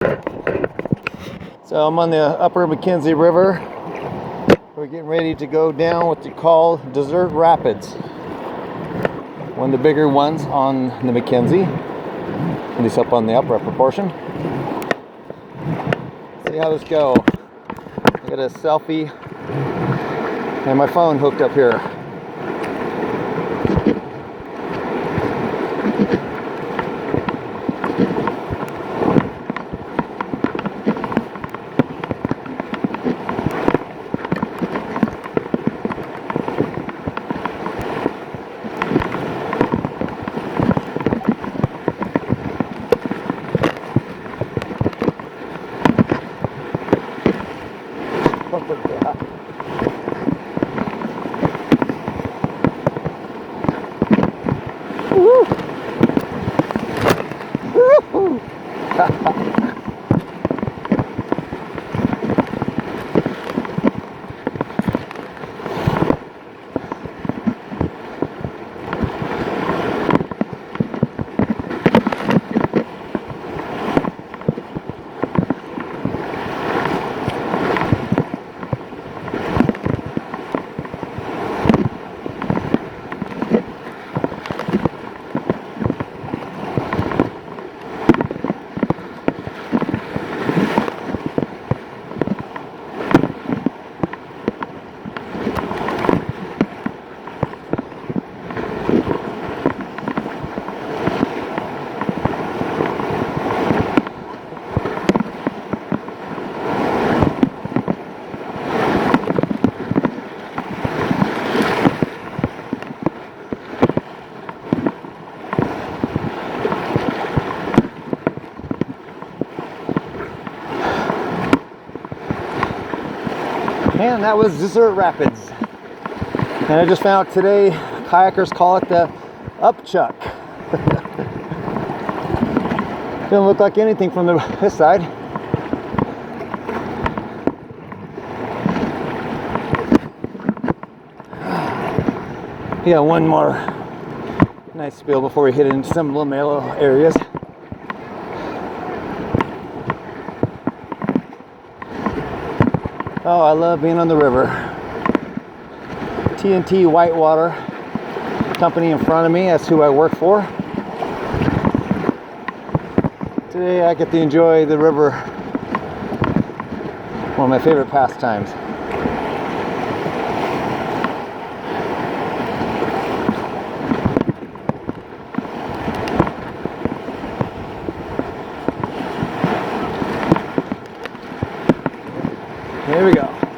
So I'm on the upper McKenzie River. We're getting ready to go down what they call Desert Rapids. One of the bigger ones on the McKenzie, at least up on the upper portion. See how this go. I got a selfie and my phone hooked up here. Man, that was Desert Rapids. And I just found out today, kayakers call it the upchuck. Doesn't look like anything from this side. Yeah, one more nice spill before we hit into some little mellow areas. Oh, I love being on the river. T&T Whitewater company in front of me, that's who I work for. Today I get to enjoy the river, one of my favorite pastimes. Here we go.